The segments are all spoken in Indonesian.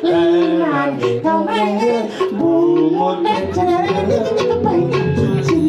Lingan kau main bungut dan cenderung kepengen cici.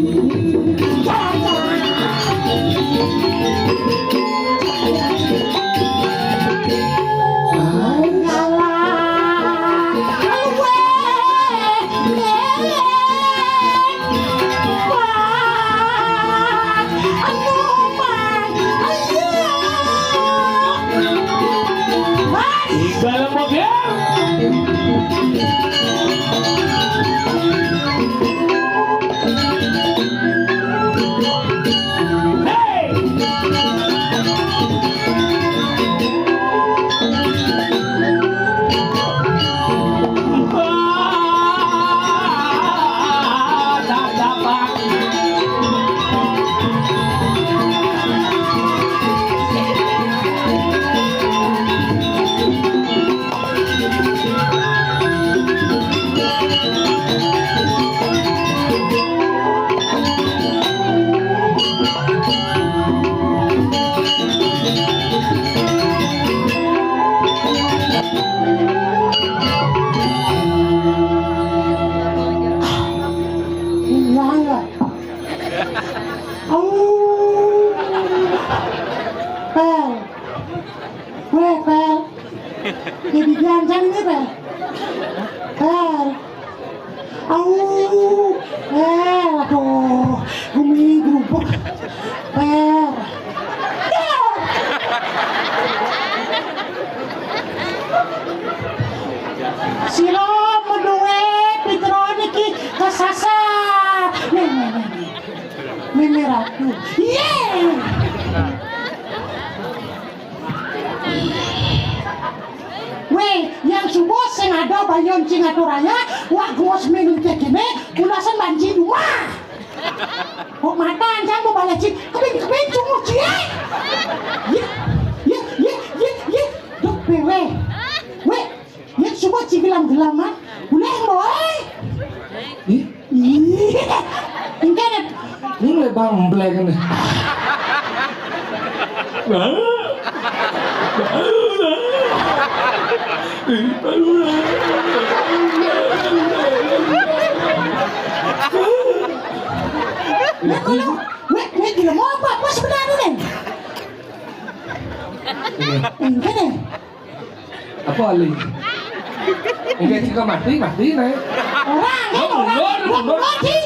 Mati nih.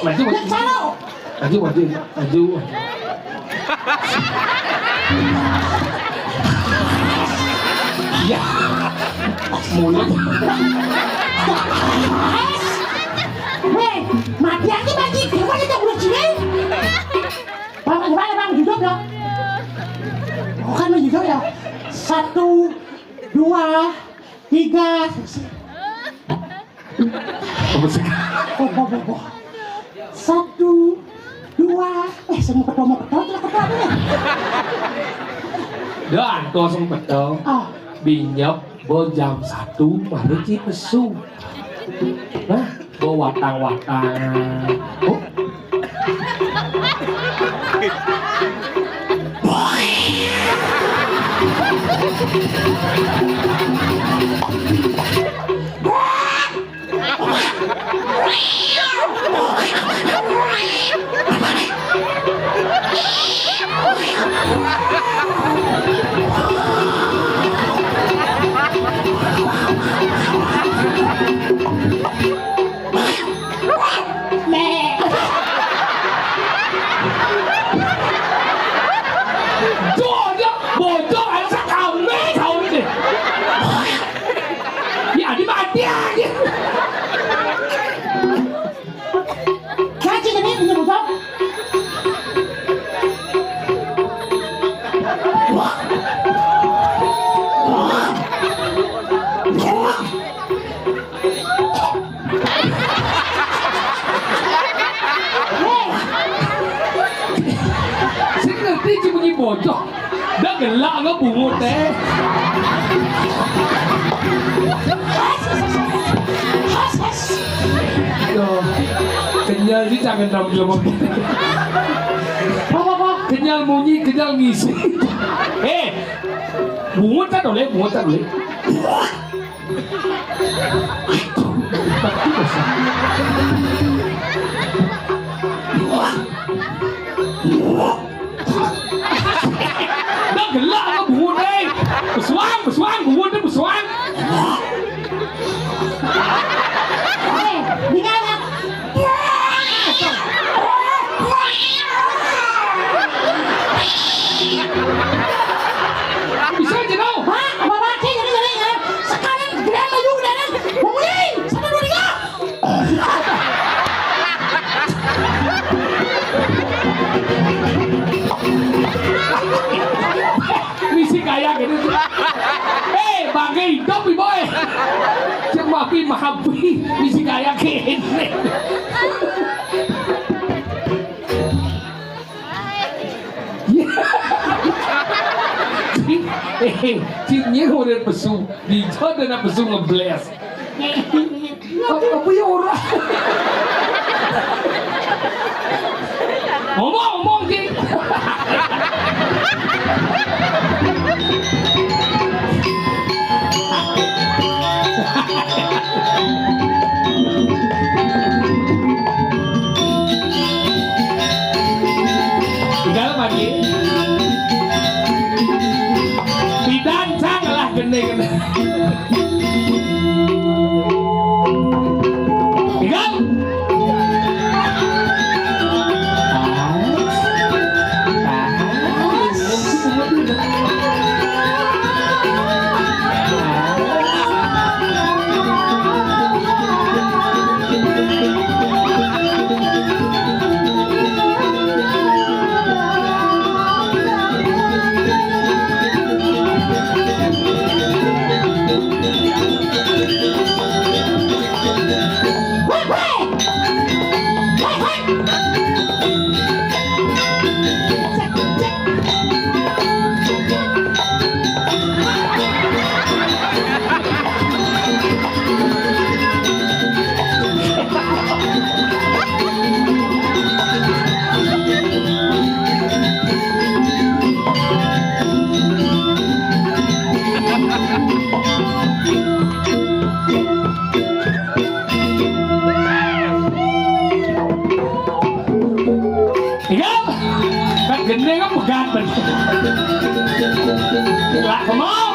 Maju. Ya, mulut. Weh, mati aja mati. Gimana kita bunuh sini? Bang, hidup ya. Bukan hidup ya. 1, 2, 3. Oh. 1, 2. Semua ketemu ya. Dan tuh sempet dong. Binyok bo jam 1 baru cipesu. Nah, bo watang-watang. Oh. Bocok, dah gelak ke bungut teh. Kenyal sih jangan dalam apa? Kenyal bunyi, kenyal ngisi. Bungut kan boleh. Nó gelak nó buồn đây. Bersuang, buồn dia bersuang. Dengar tak? Bisa je tau. Ha? Apa cik jadi ya? Sekarang gerak laju gerak. Mulai. 1 2 3. Misi kayak gitu. Bagai hidup nih boy. Cuma pi mahapi misi kayak gini. Cinnya udah pesu, dia udah pesu ngebles. Apa ya orang? Ngomong sih. Tinggal lagi. Didancang lah gede. Tinggal. Gede kan pegat bener. Lah mau.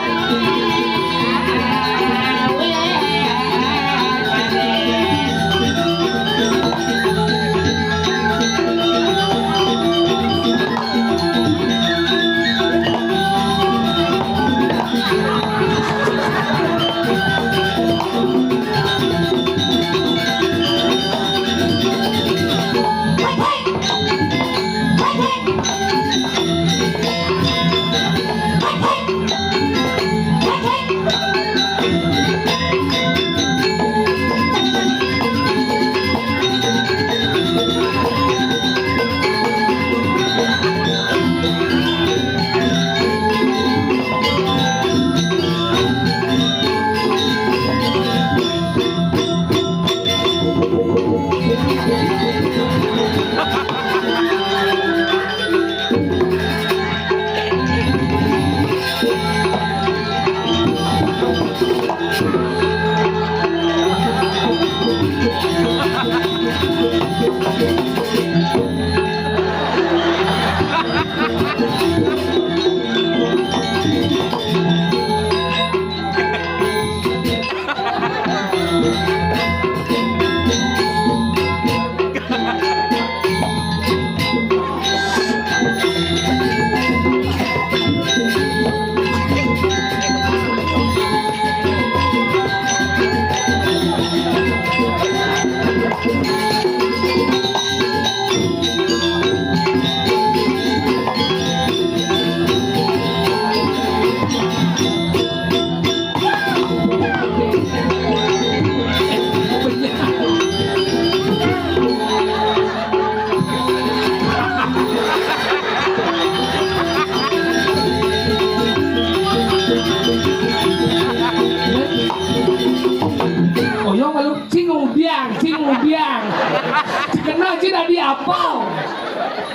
Kenal cina di apa?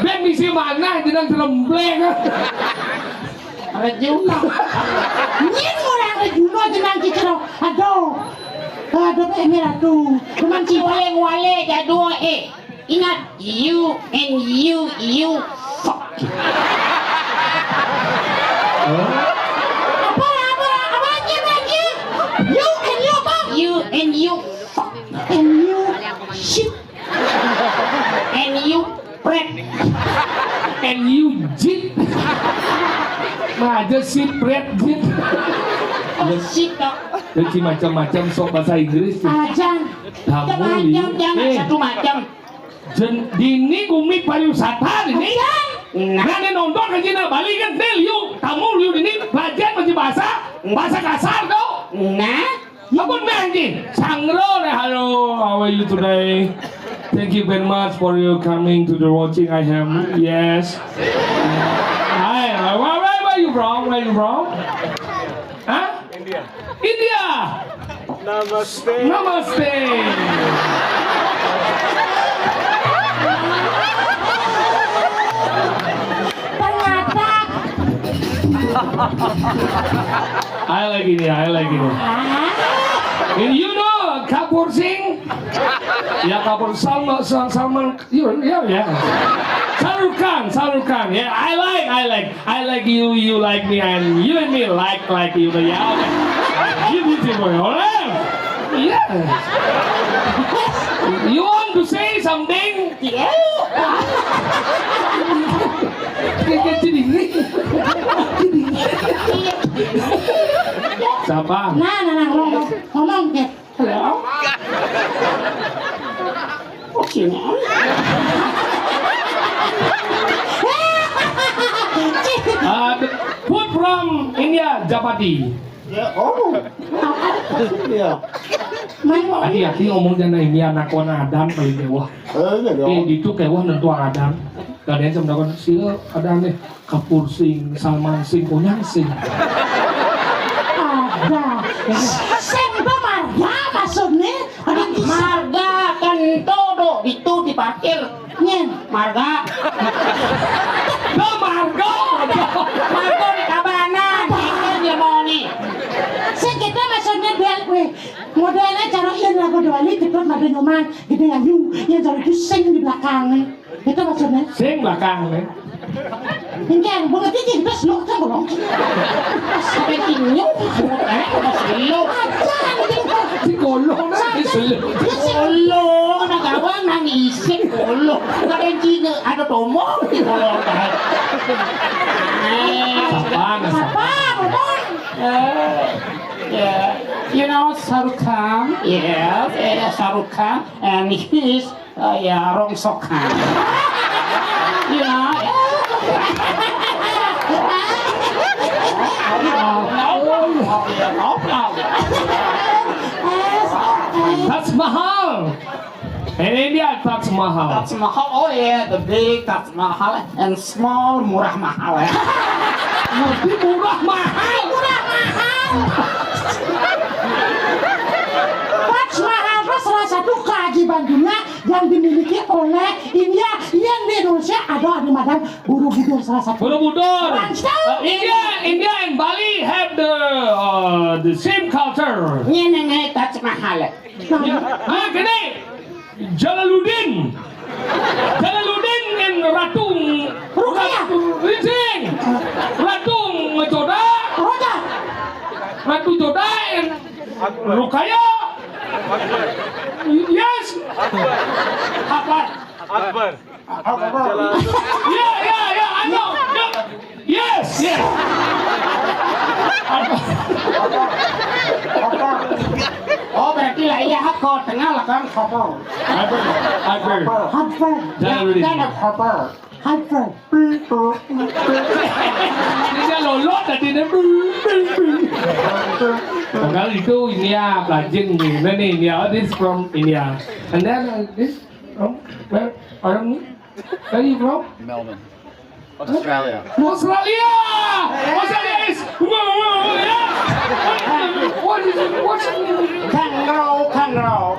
Ben misi mana jenang trembleng. Arjuna. Nyin orang Arjuna jenang cicero. Aduh. Ratu. Cuman Si cinta. wale jadua ingat you and you fuck. Apa lagi? You and you apa? You and you fuck And you shit. and you pret. And you jit. Mah aja si pret jit. Shit dok. Jadi macam-macam sok bahasa Inggris. Ajan. Kamu Macam jangan satu macam. Dini gumi pariwisata ini. Nah, Nanti nonton ke Cina Bali kan del yuk. Kamu yuk ini belajar masih bahasa kasar kau. nah, Apa nanti? Sangro deh halo. How are you today? Thank you very much for you coming to the watching I am. Yes. Hi. Where are you from? Where are you from? Huh? India. Namaste. Namaste. Ternyata. I like India. And you know Kapoor Singh? Ya Kapoor Salman. Yeah. Shahrukh Khan. Yeah, I like you. You like me, and you and me like you. Yeah. Okay. You beautiful, alright? Yeah. You want to say something? yeah. Jadi Siapa? Nah, ngomong deh. Hello. Sini. The food from India, Japati. Iya. Hati-hati ngomong jangan ini anak wana Adam paling mewah. Itu kewah nentu Adam. Kalian sama dapat sih Adam nih Kapoor Singh, Salman Singh, Onyang Singh. Ada. Semba marga maksudnya. Ada Marga kan todo itu diparkir. Nyen. Marga. Margo. Marga di kabanan. Ini dia mau nih. Sekitar maksudnya duel gue. Modelnya cara yang lagu duali dekat madu nyoman gitu ya you yang cara itu sing di belakangnya. Itu maksudnya. Sing belakang nih. Ini kan bunga tinggi terus lo kan bolong. Sampai tinyuk. Selo. Si golong nih selu. Selo. Nagawang nangisip. Selo. Kadang Cina ada tomong di kolong. Apa ngomong? Yeah, you know Shahrukh Khan? Yes, Shahrukh Khan, and he's Rong Sok Khan. You know? No problem. Taj Mahal. In India, Taj Mahal. Taj Mahal, oh yeah, the big Taj Mahal and small Murah Mahal. Tapi murah mahal. Taj Mahal itu salah satu keajaiban dunia yang dimiliki oleh India yang di Indonesia ada di Medan Borobudur salah satu. Borobudur. Langsung. India and Bali have the same culture. Ini Taj Mahal. Gini, Jalaluddin and Ratu Rukaya. Rizing, Ratu Joda, Roda. Ratu Joda and Rukaya. Yes. Apa? Akbar. Yeah, I know. Yes. Oh berarti lah iya hako tengah lah kan hako. Akbar. Harvard. Jalaluddin. Jangan hako. Harvard. Dia lolot tadi dia. Padahal itu India, pelajar nih India. This from India. And then this from where? Where are you from? Melbourne, Australia. Australia! Australia is yeah. What is it? What's it? Kangaroo. Kangaroo.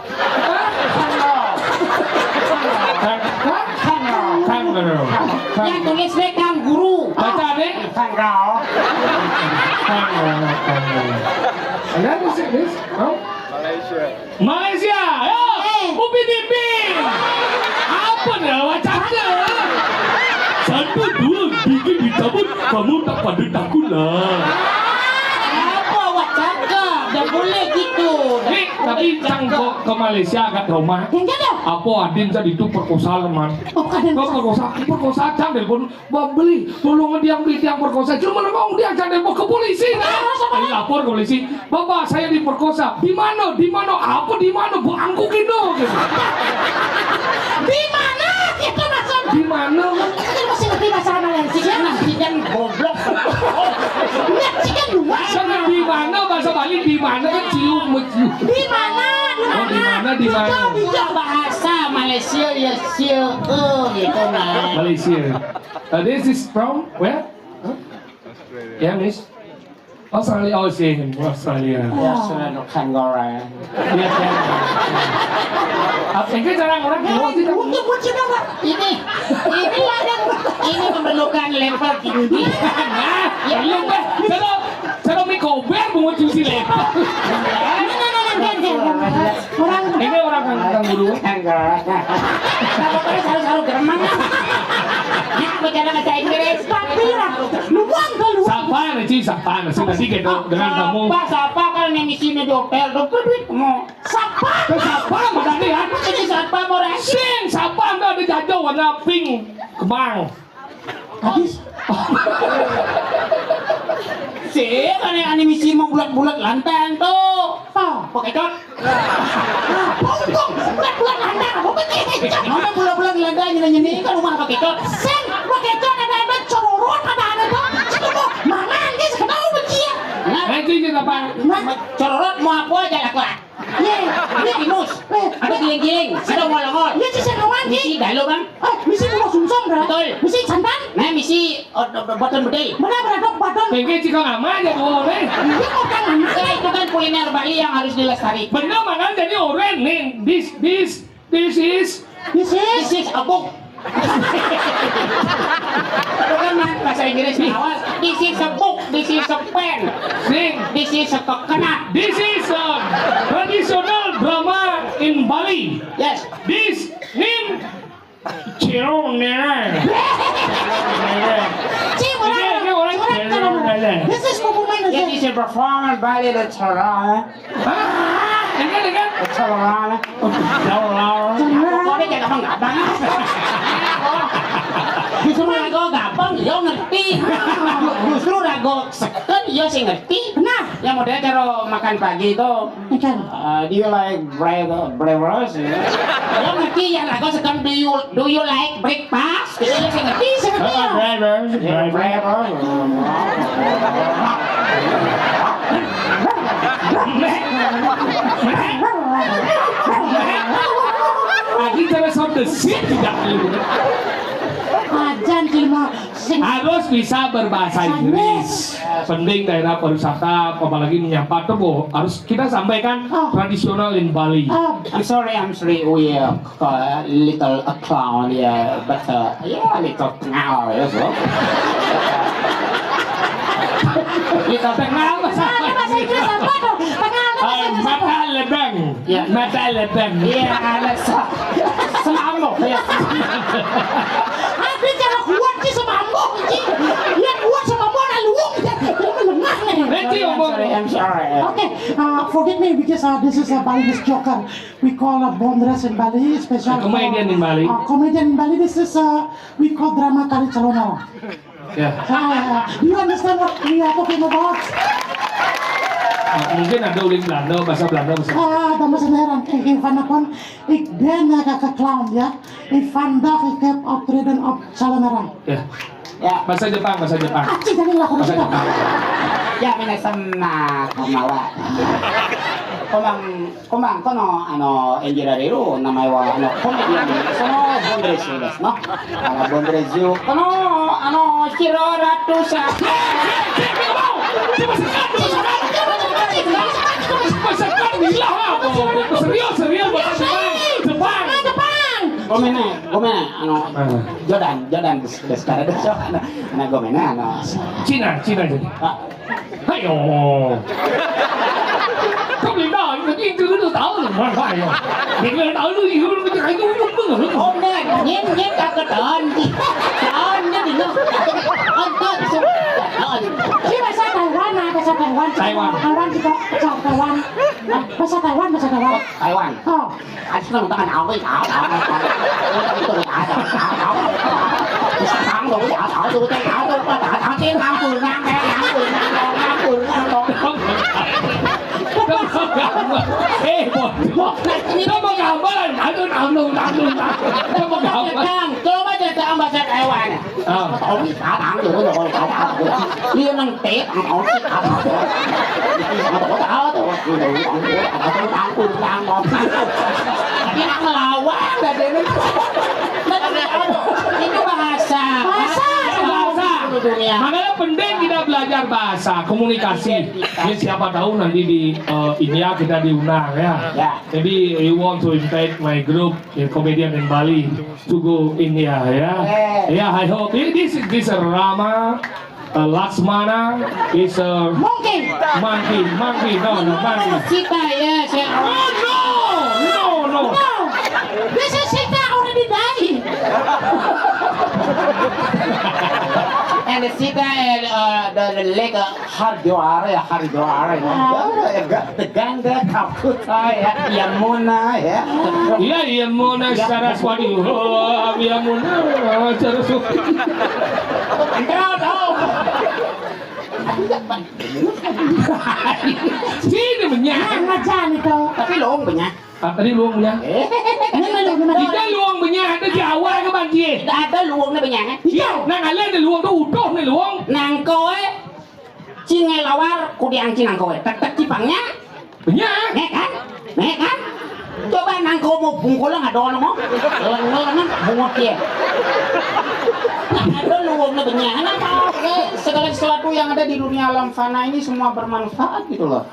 Yang tulisnya kanguru. Baca deh. Kangaroo. Kangaroo. And then this from Malaysia. Malaysia, ya, Upin Ipin. Apa dah wacana? Satu dua bikin dicabut, kamu tak pada takutlah. Apa wacana? Dah boleh gitu. Nih, tapi cang ke Malaysia kat rumah. Yang jatuh. Apa Adin tadi itu perkosa leman? Oh, kadang Kau perkosa cang telepon, beli, tolong dia perkosa. Cuma mau dia cang telepon ke polisi. Ayo lapor ke polisi. Bapak saya diperkosa. Di mana? Apa di mana? Bu angkukin dong. di mana? Itu maksud. Di mana? Kita masih ngerti bahasa Malaysia. Nanti kan goblok. Ngerti kan luas. Sana di mana bahasa Bali? Di mana kan cium? Di mana? Oh, di mana? Itu bahasa Malaysia ya sia gitu nah. Malaysia. This is from where? Yeah, Miss. Australia. Oh, sih, Australia. Ya sudah bukan goreng. Iya, kan. Apa cara orang keluar sih? Untuk bucin apa? Ini memerlukan level tinggi. Ya, belum deh. Cara mikober mau cuci lepas. Orang Ini orang kang guru. Kenapa kalian selalu geremang? Dia bicara bahasa Inggris. Papira, luang ke luang. Sapa sih tadi gitu dengan kamu. Siapa kan yang isinya dompet duit kamu? Sapa tadi ya? Ini siapa mau Sing, sapa anda ada jajah warna pink kembang. Habis. Sih, kan yang animasi mau bulat-bulat lantang tuh. Pakai cot. Untung bulan landang aku begini. Mana bulat-bulat lantang nyini kan rumah pakai cot. Sen, pakai itu ada cororot ada tuh. Situ tuh mana ini sekarang begini. Itu kita apa? Cororot mau apa aja lah. Ini timus. Ada giling-giling. Ada ngol-ngol. Iya sih senawan Misi sih. galo bang. Misi pulau sumsum dah. Betul. Misi santan. Nah misi botol bedil. Mana beradok badan. Pengen cikang ama aja boleh. Dia mau kan anak. Ya itu kan kuliner Bali yang harus dilestarikan. Bener mana jadi oren nih. This is. This This is a book. Itu kan bahasa Inggris awas. This is a book. This is a pen. Sing. This is a coconut. This is a traditional drama in Bali. Yes. This name Ciro Nere. Cik Ini orang Ciro Nere. This is performance. This is a performance Bali the Charana. Dengar. Charana. Kau dia jangan gampang. Justru rago gampang, dia ngerti. Justru rago seken, dia sih ngerti. Nah, Yang model cara makan pagi itu, ikan. do you like breakfast? Dia ngerti yang rago seken, do you like breakfast? Dia sih ngerti. Breakfast. Lagi cara sound the shit tidak dulu. Ajan cuma sing. Harus bisa berbahasa Inggris. Penting daerah pariwisata, apalagi menyapa tuh harus kita sampaikan tradisional in Bali. I'm sorry, we little clown, yeah, but little clown, yes, so. Kita kenal Bahasa Inggris apa tuh? mata lebeng. Ya. Mata lebeng. Iya, ada semamuk, ya. Ada cara kuat sih semambok sih. Dia kuat semambok ada luang dia melengah nih. Nanti omong. I'm sorry. Okay, forgive me because this is a Balinese joker. We call a bondres in Bali, special. Comedian in Bali. Comedian in Bali. This is we call drama kali calona. Ya. Do you understand what we are talking about? Mungkin ada uling Belanda, bahasa Belanda. Dames en heren, ik vanavond, ik ben clown, ja. Ik vandaag, ik heb optreden op Salamara. Ya. Ya, Bahasa Jepang. Aci dari laku Bahasa kita. Jepang. ya minasan na komawa. Komang kono enjirareru namae wa komedian sono bondres desu no. Bondres yu kono shiro ratu sa. Serius bahasa Jepang. Gomena, Jordan sekarang desu. Gomena Cina jadi. Ayo. Kau beli dah, ini mana ya? Dia tahu lu itu kayak itu bener. Hôm nay nhét nhét cả cái đòn nó thì nó Ini bahasa Taiwan lah, bahasa Taiwan. Taiwan. Taiwan juga, bahasa Taiwan. Bahasa Taiwan, bahasa Taiwan. Taiwan Oh, anh nó người ta nào với thảo tôi thảo đủ thảo tôi thảo tiếng nam cười nam nghe nam cười nam đòn Eh, bos. Kamu gambar, aku Kamu gambar. coba cerita bahasa Taiwan tao bị thả thẳng rồi liên năng té thằng ổn thả thẳng cái năng là quá là để itu bahasa dunia. Makanya penting kita belajar bahasa komunikasi. Jadi siapa tahu nanti di India kita diundang ya. Ya. Jadi we want to invite my group comedian in Bali to go India ya. Yeah, I hope this is Rama, Laksmana is a monkey. monkey, monkey. Kita ya saya No. No, this is Sita already died. and Sita the leg Haridwar Ganga Kalkutta ya Yamuna ya. Iya, Yamuna Saraswati. Oh, Yamuna Saraswati. Sini banyak. Ngajar itu. Tapi luong banyak. Tadi luang punya. Ini mana? Kita luang punya, ada Jawa ke banjir. Ada luong na banyak. Iya, nang alin ada luang tu utuh ni luang. Nang kowe cingai lawar kudiang cinang kowe. Tak cipangnya. Banyak. Nek kan? Coba nang kowe mau bungkul nggak ada orang mau. Lengan bungut dia. Ada luong na banyak. Segala sesuatu yang ada di dunia alam fana ini semua bermanfaat gitu loh.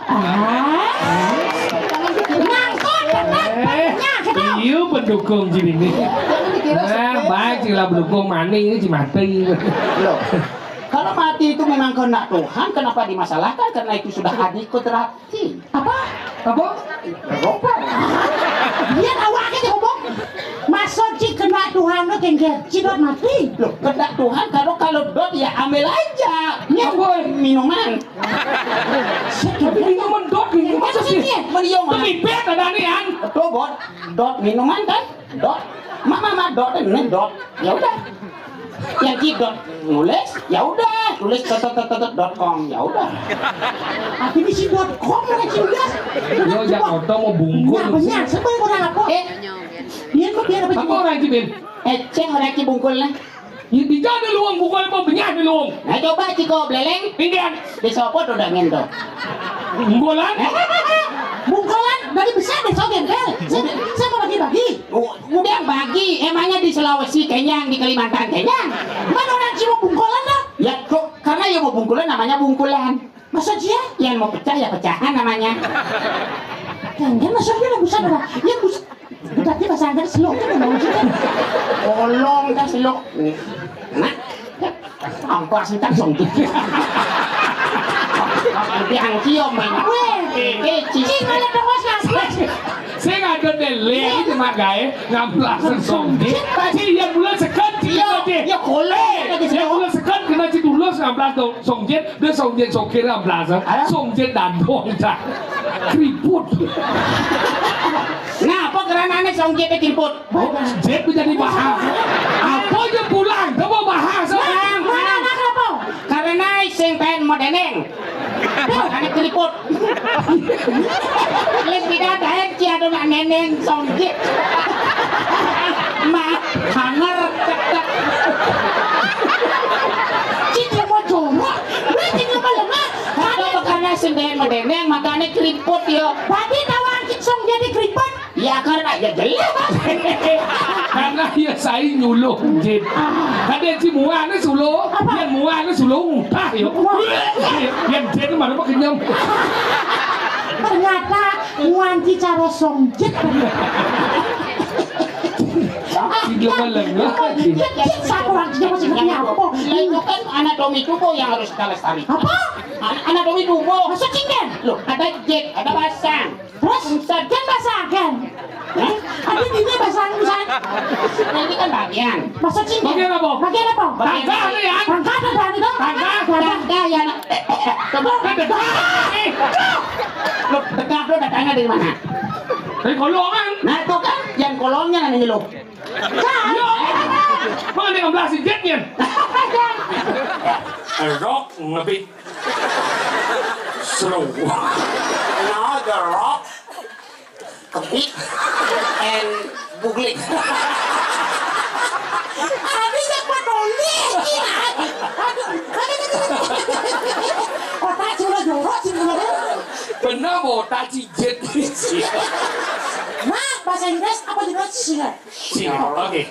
Iya pendukung sini ni. Baik sila pendukung maning ini si mati. Loh, kalau mati itu memang kehendak Tuhan, kenapa dimasalahkan? Karena itu sudah hadir kudrati. Apa? Roba. Dia awaknya dia ngomong. Masuk ci kena Tuhan lo kengger, cidot mati. Loh, kehendak Tuhan kalau dot ya ambil aja. Ya boy, minuman. Minuman dot ni masa sih? Minuman. Tapi bet ada ni an. Tuh bot, dot minuman kan? Dot. Mama dot ini dot. Ya udah. Yang cidot nulis, ya udah, tulis .com, ya udah. Tapi di si .com mana ciudas? Yo jangan auto mau bungkul. Banyak, sebel orang apa? Dia kok dia Apa orang cibin? Ceng orang ki bungkulnya. Di mana luang bungkul apa banyak ni luang? Nah coba ciko beleleng, Indian. di sopo tuh udah ngento. Bungkulan? Bungkulan dari besar dan sogen kan? Saya mau bagi-bagi. Udah bagi, emangnya di Sulawesi kenyang, di Kalimantan kenyang. Mana orang cuma bungkulan dah? Ya kok, karena yang mau bungkulan namanya bungkulan. Masa dia? Yang mau pecah ya pecahan namanya. Kan maksudnya yang besar dah. Yang besar. Berarti bahasa Inggris slow kan mau juga. Tolong dah selok. Nah, angkor sentak songkit. Nanti angkiom main. Cici mana terus ngasih? Saya nggak ada delay itu mak gaya ngamplas songdi. Tapi yang bulan sekat Ya koleh. yang bulan sekat kena ci dulu ngamplas songjet, dia songjet sokir ngamplas, songjet dan doang cak keriput. Nah, apa geranane songkit keriput? Jet menjadi bahas. Apa je pulang? Kamu bahas orang. Mana anak apa? Karena sing pengen modeneng. Makanya keriput. Lebih datang ci ada nak neneng songkit. Mak hanger tek. Cici mau coba. Berarti nggak lemah. Kalau karena sing pengen modeneng makanya keriput yo. Tadi tawang song jadi keriput. Ya karena ya jelas. Karena dia saya nyuluh jet. Ada si muan ni suluh, yang muan ni suluh utah yo. Yang jet tu mana pak kenyam. Ternyata wanti cara songjet. Tiga malam lah. Satu orang dia masih ngerti apa? Itu kan anatomi tubuh yang harus kita lestari. Apa? Anatomi tubuh. Masuk cingen. Loh, ada jet, ada basang. Terus sarjan bahasa kan? kan bagian. Masa cinta? Bagian apa? Bagian apa? Tangga nih ya. Tangga apa berani dong? Tangga. Tangga ya. Coba lo dekat lo datangnya dari mana? Dari kolongan. Nah itu kan yang kolongnya namanya lo. Yo. Mana dia ngebelasin jetnya? Rock ngebit. Slow. No, the rock, kebit, and googling. Habis apa nulis? Otak cuma jorok sih bener. Benar botak jet sih. Nah, bahasa Inggris apa juga sih? Sih, oke.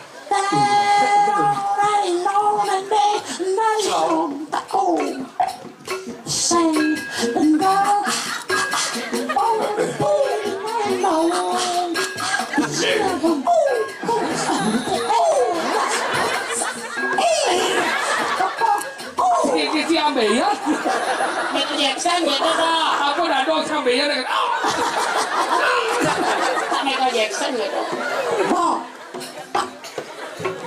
Si ambil ya. Michael Jackson gitu kok. Aku udah dong sampai ya dengan. Michael Jackson gitu. Oh,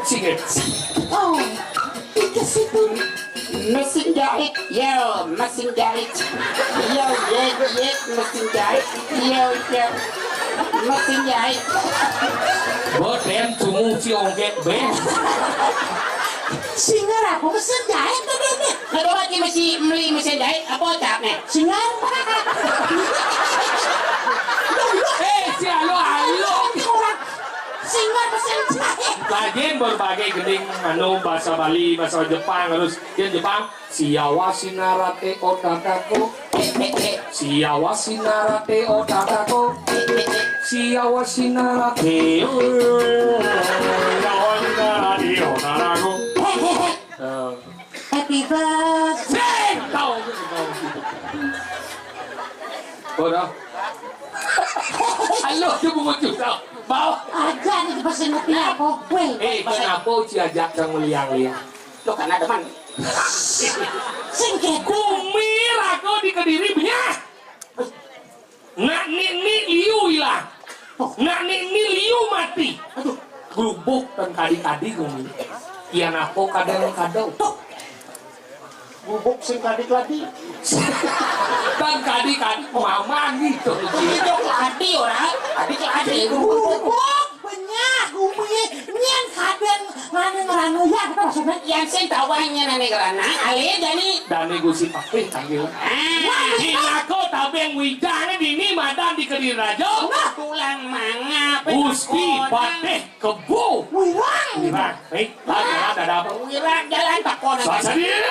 Singit. oh, itu situ. Mesin jahit, yo, mesin jahit, yo, mesin jahit, yo, mesin jahit. Botem tumu si ongket ben. Singar aku mesin jahit tuh ini. Kalau lagi masih beli mesin jahit, apa capnya? Singar. Si alo. Singar mesin jahit. Lagi berbagai geding bahasa Bali, bahasa Jepang, terus dia Jepang siawa sinarate otakako. Siawa sinarate otakako. Siawa sinarate otakako. Happy birthday. Tahu. Udah. Halo, dia mengucap tau. Mau? Aja nih pesan ngerti aku. Weh. Kenapa Uci ajak kang meliang-liang? Lo kan ada man. Singket. Kumir aku di Kediri banyak. Nak ni liu hilang. Nak ni liu mati. Aduh, gubuk dan kadi-kadi kumir. Yang aku kadang-kadang. Bubuk sing kadik lagi. Dan kadi-kadi mama gitu. Itu adi orang, adi bubuk. Banyak. Nyen kaden nganu ya kita maksudnya. Yang sing tawanya nane kerana, ale jadi. Dan negosi pakai tanggil. Aku tapi yang wijahnya dini madan di Kediri Raja. Tulang manga. Gusti pateh kebo. Wirang. Wirang, lagi ada apa? Wirang jalan takon. Sendiri.